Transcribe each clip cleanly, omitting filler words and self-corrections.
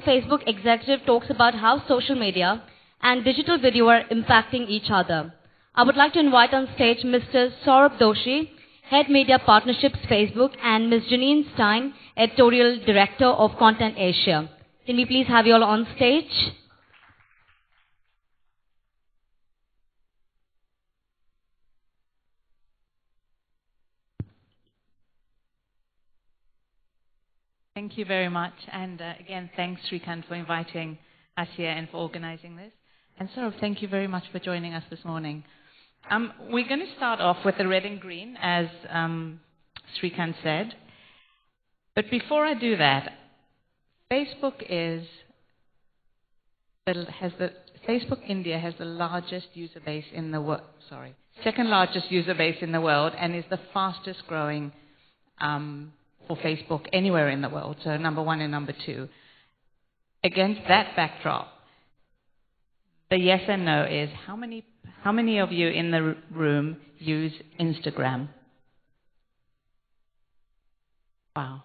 Facebook executive talks about how social media and digital video are impacting each other. I would like to invite on stage Mr. Saurabh Doshi, Head Media Partnerships Facebook, and Ms. Janine Stein, Editorial Director of Content Asia. Can we please have you all on stage? Thank you very much. And again, thanks, Srikanth, for inviting us here and for organizing this. And Saurabh, thank you very much for joining us this morning. We're going to start off with the red and green, as Srikanth said. But before I do that, Facebook India has the largest user base in the world. Second largest user base in the world, and is the fastest growing for Facebook anywhere in the world. So number one and number two. Against that backdrop, the yes and no is how many of you in the room use Instagram? Wow.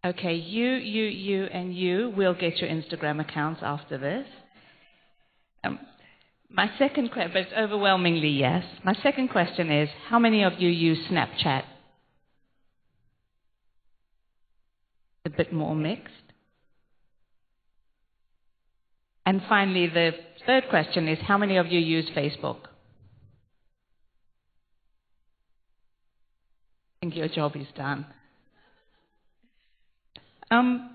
Okay, you will get your Instagram accounts after this. My second question, but it's overwhelmingly yes. My second question is, how many of you use Snapchat? A bit more mixed. And finally, the third question is, how many of you use Facebook? I think your job is done. And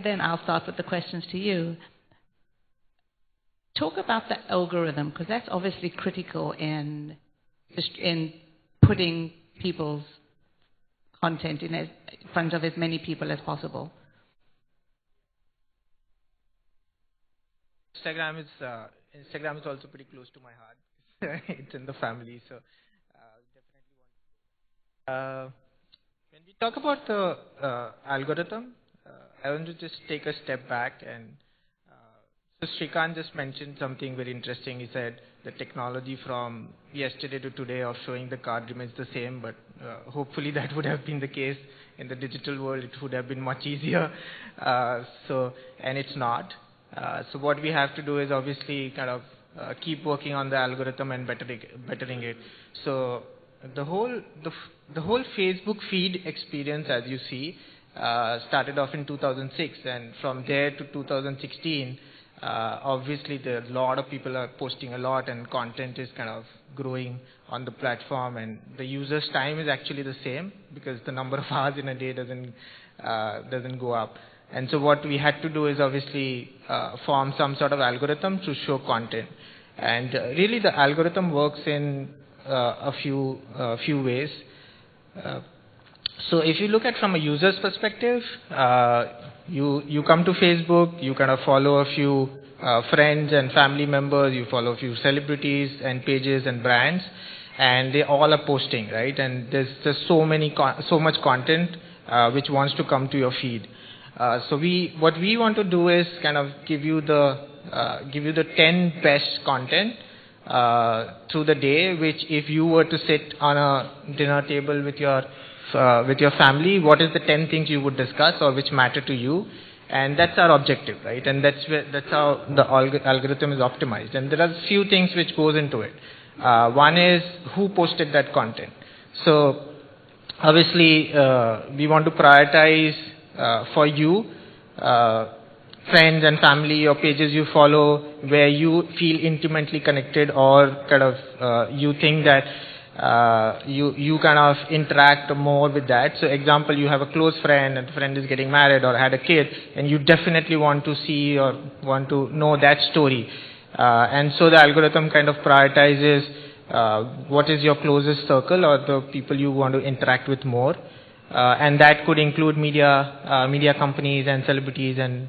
then I'll start with the questions to you. Talk about the algorithm, because that's obviously critical in putting people's content in front of as many people as possible. Instagram is also pretty close to my heart. It's in the family, so definitely want. When we talk about the algorithm, I want to just take a step back and. So Srikanth just mentioned something very interesting. He said the technology from yesterday to today of showing the card remains the same, but hopefully that would have been the case in the digital world. It would have been much easier. And it's not. So what we have to do is obviously kind of keep working on the algorithm and bettering it. So the whole Facebook feed experience, as you see, started off in 2006, and from there to 2016. Obviously, there are a lot of people are posting a lot, and content is kind of growing on the platform, and the user's time is actually the same because the number of hours in a day doesn't go up. And so what we had to do is obviously form some sort of algorithm to show content. And really, the algorithm works in a few ways. So if you look at from a user's perspective, you come to Facebook, you kind of follow a few friends and family members, you follow a few celebrities and pages and brands, and they all are posting, right? And there's just so much content which wants to come to your feed. So what we want to do is kind of give you the 10 best content through the day, which if you were to sit on a dinner table with your family, what is the 10 things you would discuss or which matter to you? And that's our objective, right? And that's how the algorithm is optimized. And there are a few things which goes into it. One is who posted that content. So obviously we want to prioritize for you friends and family or pages you follow where you feel intimately connected or kind of you think that you kind of interact more with that. So example, you have a close friend and the friend is getting married or had a kid, and you definitely want to see or want to know that story. And so the algorithm kind of prioritizes what is your closest circle or the people you want to interact with more. And that could include media companies and celebrities and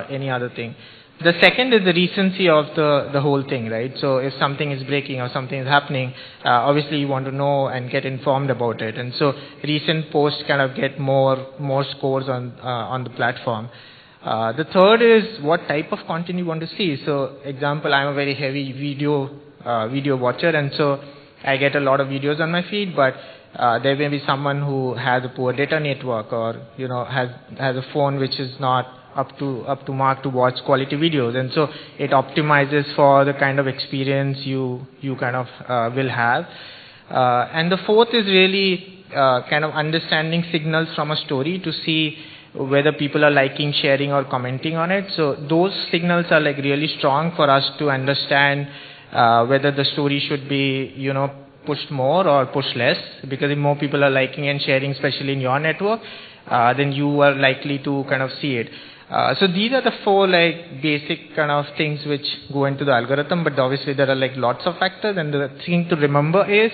any other thing. The second is the recency of the whole thing, right? So if something is breaking or something is happening, obviously you want to know and get informed about it. And so recent posts kind of get more scores on the platform. The third is what type of content you want to see. So example, I'm a very heavy video watcher, and so I get a lot of videos on my feed, but there may be someone who has a poor data network, or has a phone which is not up to mark to watch quality videos, and so it optimizes for the kind of experience you kind of will have. And the fourth is really kind of understanding signals from a story to see whether people are liking, sharing, or commenting on it. So those signals are like really strong for us to understand whether the story should be pushed more or pushed less, because if more people are liking and sharing, especially in your network, then you are likely to kind of see it. So these are the four like basic kind of things which go into the algorithm, but obviously there are like lots of factors, and the thing to remember is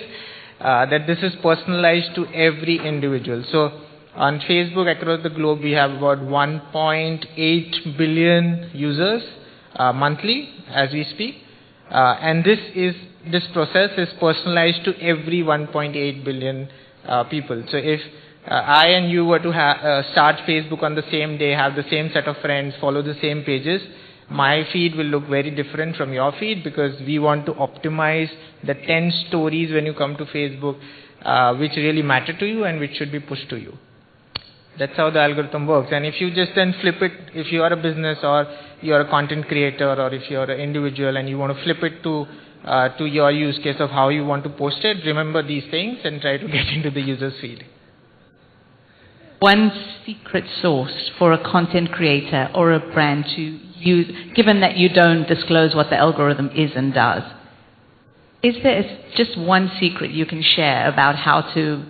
that this is personalized to every individual. So on Facebook across the globe, we have about 1.8 billion users monthly as we speak, and this process is personalized to every 1.8 billion people. So if I and you were to start Facebook on the same day, have the same set of friends, follow the same pages, my feed will look very different from your feed, because we want to optimize the 10 stories when you come to Facebook which really matter to you and which should be pushed to you. That's how the algorithm works. And if you just then flip it, if you are a business or you are a content creator, or if you are an individual and you want to flip it to your use case of how you want to post it, remember these things and try to get into the user's feed. One secret sauce for a content creator or a brand to use, given that you don't disclose what the algorithm is and does, is there just one secret you can share about how to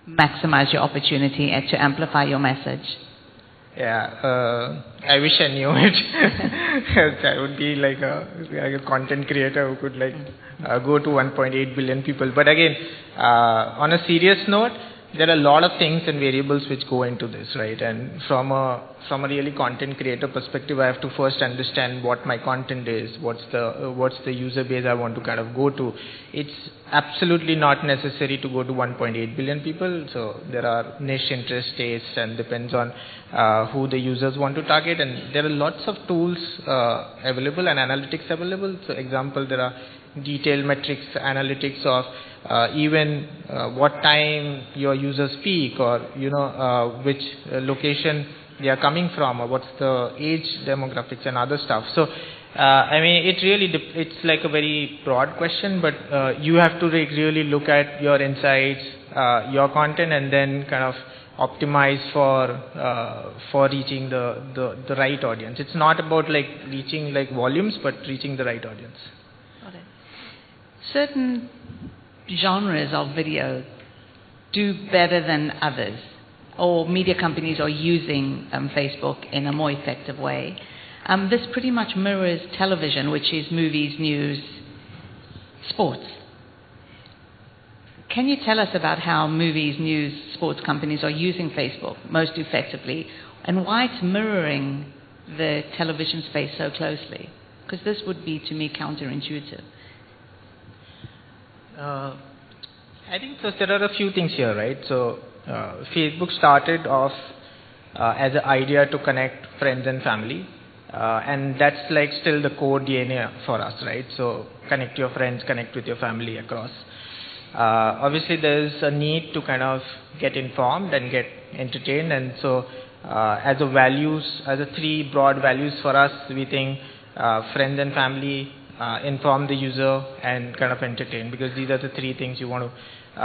maximize your opportunity and to amplify your message? Yeah, I wish I knew it. I would be like a content creator who could go to 1.8 billion people. But again, on a serious note, there are a lot of things and variables which go into this, right? And from a really content creator perspective, I have to first understand what my content is, what's the user base I want to kind of go to. It's absolutely not necessary to go to 1.8 billion people. So there are niche interest, tastes, and depends on who the users want to target. And there are lots of tools available and analytics available. So example, there are detailed metrics, analytics of even what time your users peak, or which location they are coming from, or what's the age demographics and other stuff. So I mean, it's like a very broad question, but you have to really look at your insights, your content, and then kind of optimize for reaching the right audience. It's not about like reaching like volumes, but reaching the right audience. Got it. Certain genres of video do better than others, or media companies are using Facebook in a more effective way. This pretty much mirrors television, which is movies, news, sports. Can you tell us about how movies, news, sports companies are using Facebook most effectively, and why it's mirroring the television space so closely? Because this would be, to me, counterintuitive. I think so. There are a few things here, right? So Facebook started off as an idea to connect friends and family, and that's like still the core DNA for us, right? So connect your friends, connect with your family across. Obviously, there's a need to kind of get informed and get entertained, and so as a three broad values for us, we think friends and family, inform the user, and kind of entertain, because these are the three things you want to,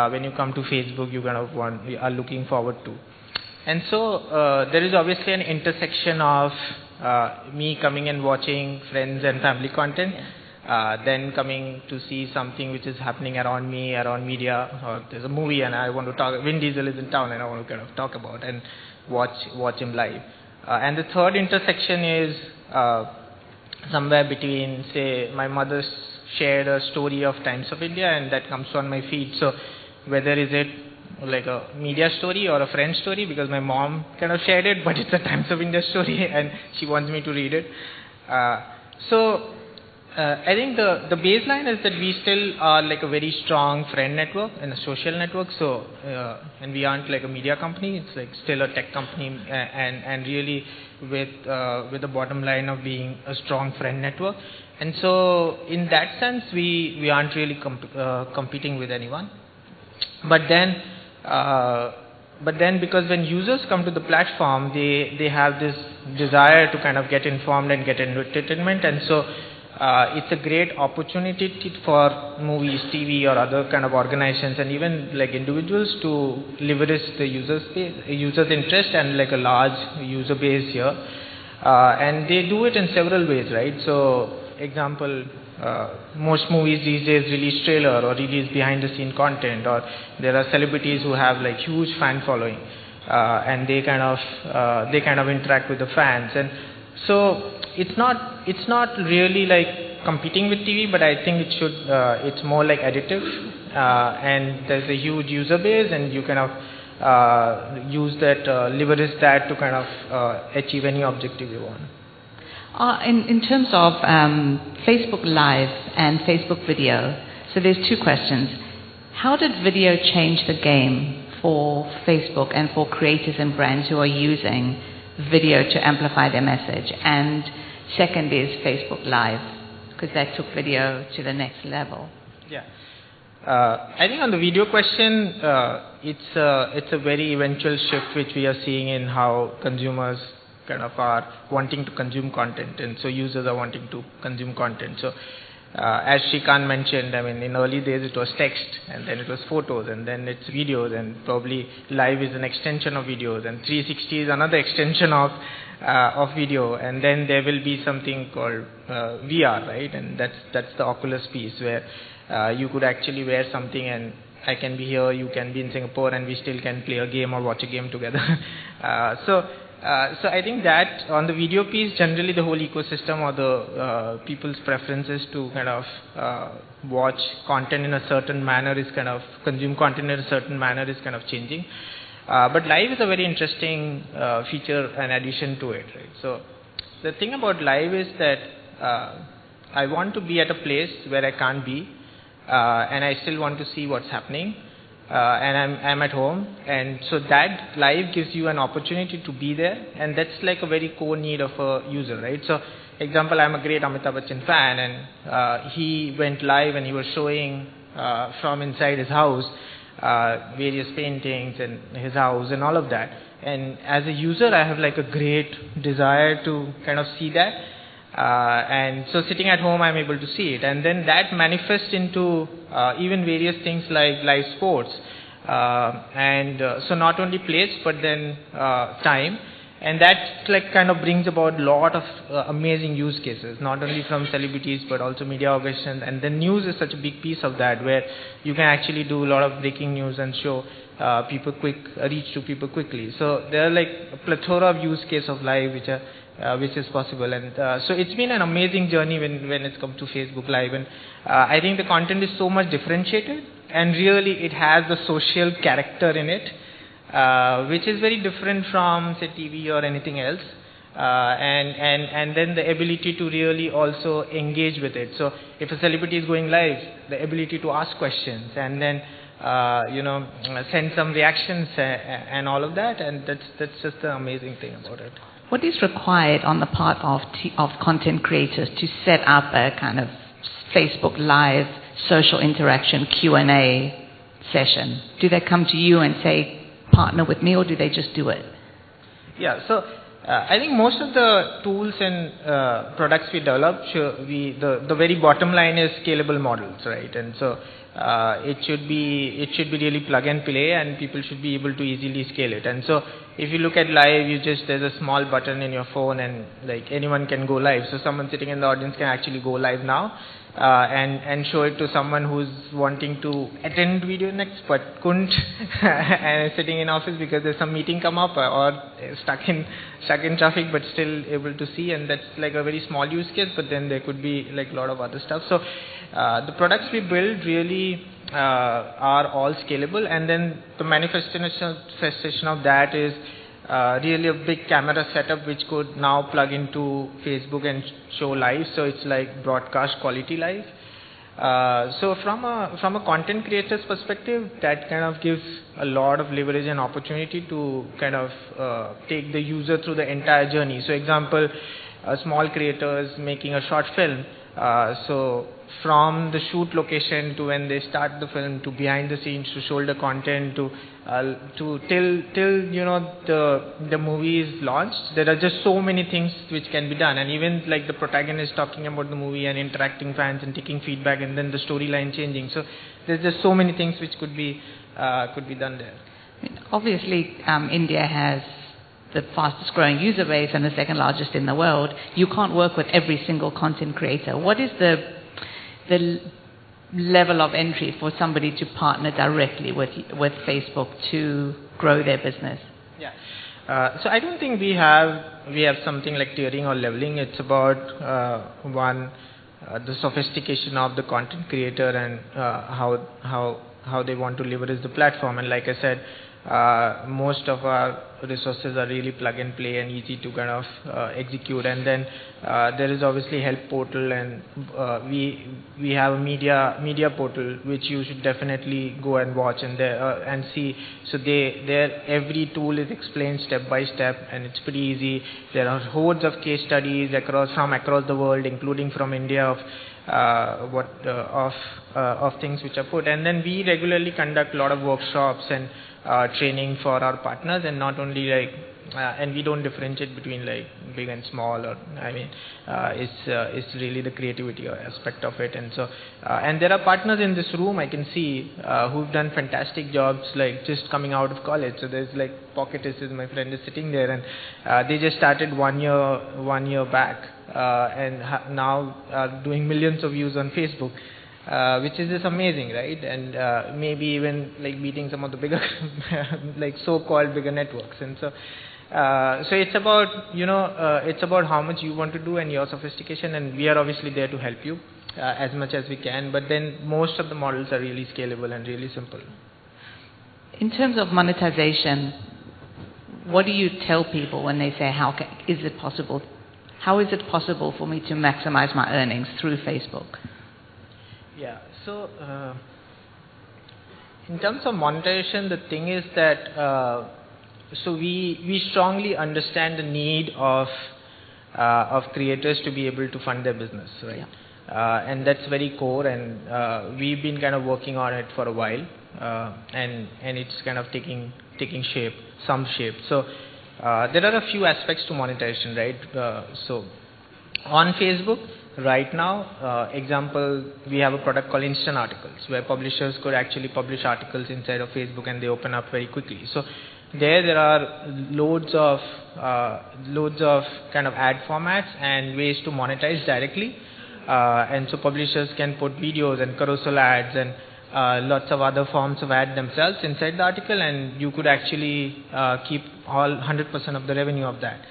when you come to Facebook, you kind of are looking forward to. And so there is obviously an intersection of me coming and watching friends and family content, then coming to see something which is happening around me, around media, or there's a movie and I want to talk, Vin Diesel is in town and I want to kind of talk about and watch him live. And the third intersection is somewhere between, say, my mother shared a story of Times of India and that comes on my feed. So whether is it like a media story or a friend story, because my mom kind of shared it, but it's a Times of India story and she wants me to read it. I think the baseline is that we still are like a very strong friend network and a social network. So, and we aren't like a media company. It's like still a tech company, and really with the bottom line of being a strong friend network. And so, in that sense, we aren't really competing with anyone. But then, But then because when users come to the platform, they have this desire to kind of get informed and get entertainment, and so it's a great opportunity for movies, TV, or other kind of organizations, and even like individuals to leverage the users' interest and like a large user base here. And they do it in several ways, right? So, example, most movies these days release trailer or release behind the scene content, or there are celebrities who have like huge fan following, and they kind of interact with the fans, and so it's not really like competing with TV, but I think it's more like additive, and there's a huge user base, and you kind of use that, leverage that to kind of achieve any objective you want. In terms of Facebook Live and Facebook Video, so there's two questions. How did video change the game for Facebook and for creators and brands who are using video to amplify their message? And second is Facebook Live, because that took video to the next level. Yeah. I think on the video question, it's a very eventual shift which we are seeing in how consumers kind of are wanting to consume content, and so users are wanting to consume content. So as Shrikant mentioned, I mean, in early days it was text, and then it was photos, and then it's videos, and probably live is an extension of videos, and 360 is another extension of video, and then there will be something called VR, right? And that's the Oculus piece where you could actually wear something, and I can be here, you can be in Singapore, and we still can play a game or watch a game together. So I think that on the video piece, generally the whole ecosystem or the people's preferences to kind of watch content in a certain manner is kind of, consume content in a certain manner is kind of changing. But live is a very interesting feature and addition to it, right? So the thing about live is that I want to be at a place where I can't be, and I still want to see what's happening. And I'm at home, and so that live gives you an opportunity to be there, and that's like a very core need of a user, right? So, example, I'm a great Amitabh Bachchan fan, and he went live and he was showing from inside his house various paintings and his house and all of that. And as a user, I have like a great desire to kind of see that. And so sitting at home, I'm able to see it, and then that manifests into even various things like live sports, and so not only place but then time, and that like kind of brings about a lot of amazing use cases, not only from celebrities but also media organizations, and then news is such a big piece of that, where you can actually do a lot of breaking news and show reach to people quickly. So there are like a plethora of use case of live which is possible, and so it's been an amazing journey when it's come to Facebook Live, and I think the content is so much differentiated, and really it has the social character in it, which is very different from say TV or anything else, and then the ability to really also engage with it. So if a celebrity is going live, the ability to ask questions and then send some reactions and all of that, and that's just the amazing thing about it. What is required on the part of content creators to set up a kind of Facebook Live social interaction Q&A session? Do they come to you and say, partner with me, or do they just do it? Yeah, so I think most of the tools and products we develop, the very bottom line is scalable models, right? And so it should be really plug and play, and people should be able to easily scale it. And so if you look at live, there's a small button in your phone, and like anyone can go live. So someone sitting in the audience can actually go live now, and show it to someone who's wanting to attend video next but couldn't and is sitting in office because there's some meeting come up, or stuck in traffic but still able to see, and that's like a very small use case, but then there could be like a lot of other stuff. So the products we build really are all scalable, and then the manifestation of that is really a big camera setup which could now plug into Facebook and show live, so it's like broadcast quality live. So from a content creator's perspective, that kind of gives a lot of leverage and opportunity to kind of take the user through the entire journey. So example, small creators making a short film, So from the shoot location to when they start the film to behind the scenes to shoulder content to till the movie is launched, there are just so many things which can be done. And even like the protagonist talking about the movie and interacting fans and taking feedback, and then the storyline changing. So there's just so many things which could be done there. Obviously, India has the fastest growing user base and the second largest in the world. You can't work with every single content creator. What is the level of entry for somebody to partner directly with Facebook to grow their business? Yeah. So I don't think we have something like tiering or leveling. It's about the sophistication of the content creator and how they want to leverage the platform. And like I said, most of our resources are really plug and play and easy to kind of execute. And then there is obviously help portal, and we have a media portal which you should definitely go and watch and see. So there every tool is explained step by step, and it's pretty easy. There are hordes of case studies from across the world, including from India, of things which are put. And then we regularly conduct a lot of workshops and training for our partners, and not only and we don't differentiate between like big and small, or it's really the creativity aspect of it. And so and there are partners in this room I can see who've done fantastic jobs, like just coming out of college. So there's like Pocket is my friend is sitting there, and they just started one year back, and now are doing millions of views on Facebook. Which is just amazing, right? And maybe even like beating some of the bigger, like so-called bigger networks. And so it's about it's about how much you want to do and your sophistication. And we are obviously there to help you as much as we can. But then most of the models are really scalable and really simple. In terms of monetization, what do you tell people when they say, how is it possible for me to maximize my earnings through Facebook? Yeah, so in terms of monetization, the thing is that so we strongly understand the need of creators to be able to fund their business, right? Yeah. And that's very core, and we've been kind of working on it for a while, and it's kind of taking some shape. So there are a few aspects to monetization, right? So on Facebook right now, example, we have a product called Instant Articles, where publishers could actually publish articles inside of Facebook, and they open up very quickly. So there are loads of kind of ad formats and ways to monetize directly, and so publishers can put videos and carousel ads and lots of other forms of ad themselves inside the article, and you could actually keep all 100% of the revenue of that.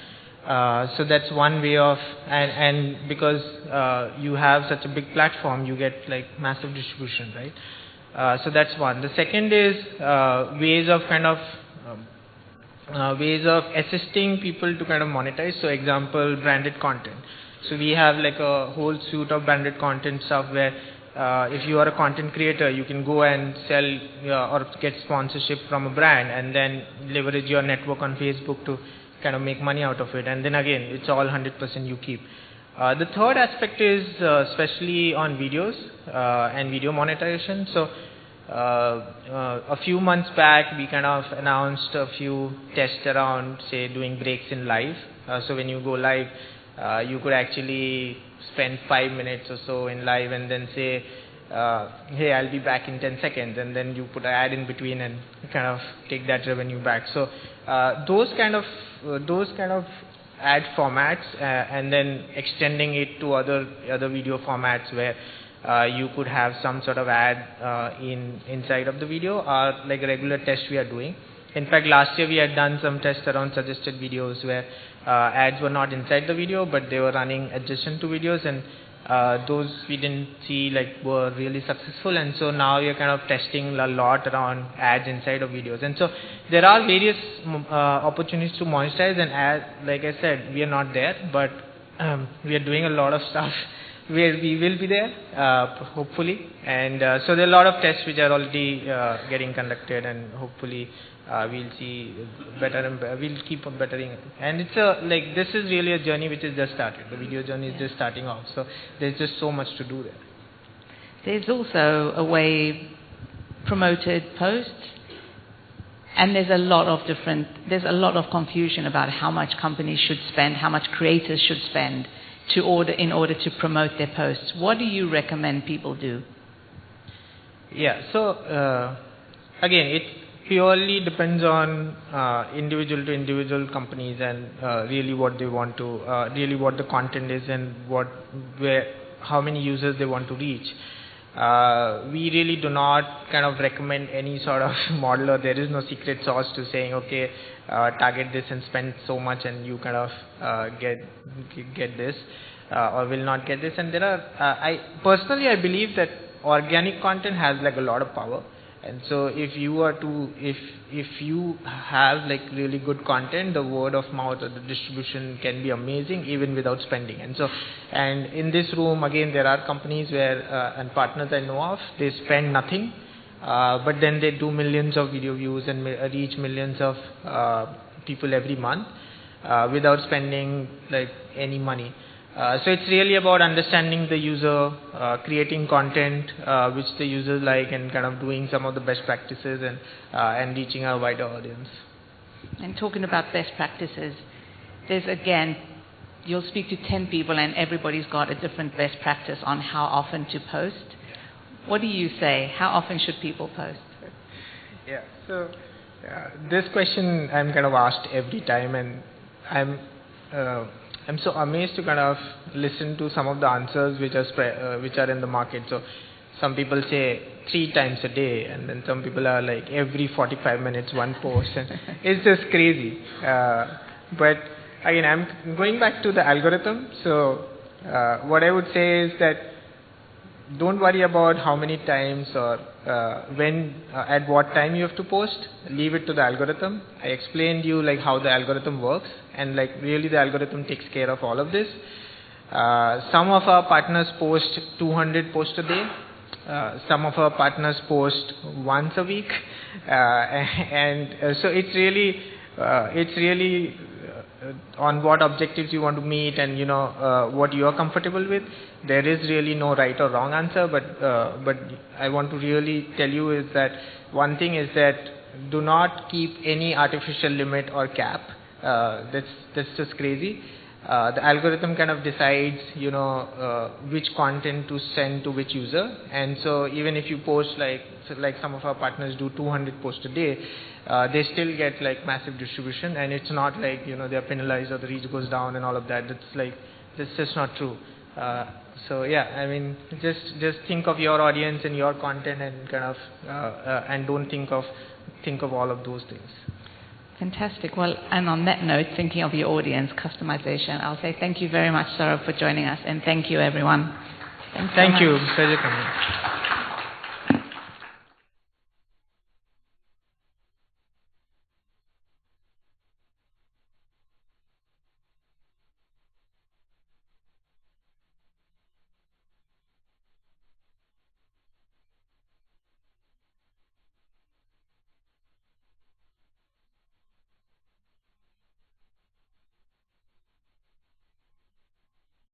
So that's one way of, and because you have such a big platform, you get like massive distribution, right? So that's one. The second is ways of assisting people to kind of monetize. So example, branded content. So we have like a whole suite of branded content stuff where if you are a content creator, you can go and sell or get sponsorship from a brand, and then leverage your network on Facebook to kind of make money out of it. And then again, it's all 100% you keep. The third aspect is especially on videos and video monetization. So a few months back, we kind of announced a few tests around, say, doing breaks in live. So when you go live, you could actually spend 5 minutes or so in live, and then say, hey, I'll be back in 10 seconds, and then you put an ad in between and kind of take that revenue back. So those kind of ad formats, and then extending it to other video formats where you could have some sort of ad inside of the video, are like a regular test we are doing. In fact, last year we had done some tests around suggested videos where ads were not inside the video, but they were running adjacent to videos, and those we didn't see were really successful. And so now we are kind of testing a lot around ads inside of videos. And so there are various opportunities to monetize, and like I said, we are not there, but we are doing a lot of stuff where we will be there, hopefully. And so there are a lot of tests which are already getting conducted, and hopefully we'll see better and we'll keep on bettering. And it's like this is really a journey which is just started. The video journey is just starting off. So there's just so much to do there. There's also a way promoted posts, and there's a lot of confusion about how much companies should spend, how much creators should spend in order to promote their posts. What do you recommend people do? Yeah, so again, it purely depends on individual to individual companies and really what they want to, really what the content is and how many users they want to reach. We really do not kind of recommend any sort of model, or there is no secret sauce to saying, okay, target this and spend so much and you kind of get this or will not get this. And there are, I believe that organic content has like a lot of power. And so if you have like really good content, the word of mouth or the distribution can be amazing even without spending. And in this room again, there are companies where and partners I know of, they spend nothing, but then they do millions of video views and reach millions of people every month without spending like any money. So it's really about understanding the user, creating content which the users like, and kind of doing some of the best practices and reaching a wider audience. And talking about best practices, there's again, you'll speak to 10 people and everybody's got a different best practice on how often to post. What do you say? How often should people post? Yeah, so this question I'm kind of asked every time, and I'm so amazed to kind of listen to some of the answers which are in the market. So some people say 3 times a day, and then some people are like every 45 minutes one post, and it's just crazy. But again, I'm going back to the algorithm. So what I would say is that don't worry about how many times or at what time you have to post. Leave it to the algorithm. I explained you like how the algorithm works, and like really the algorithm takes care of all of this. Some of our partners post 200 posts a day. Some of our partners post once a week, so it's really on what objectives you want to meet, and what you are comfortable with. There is really no right or wrong answer, but I want to really tell you is that one thing is that do not keep any artificial limit or cap. That's just crazy. The algorithm kind of decides which content to send to which user, and so even if you post like some of our partners do 200 posts a day, they still get like massive distribution, and it's not like they are penalized or the reach goes down and all of that. That's just not true. So yeah, I mean, just think of your audience and your content, and kind of and don't think of all of those things. Fantastic. Well, and on that note, thinking of your audience, customization, I'll say thank you very much, Saurabh, for joining us, and thank you, everyone. Thank you. Pleasure coming.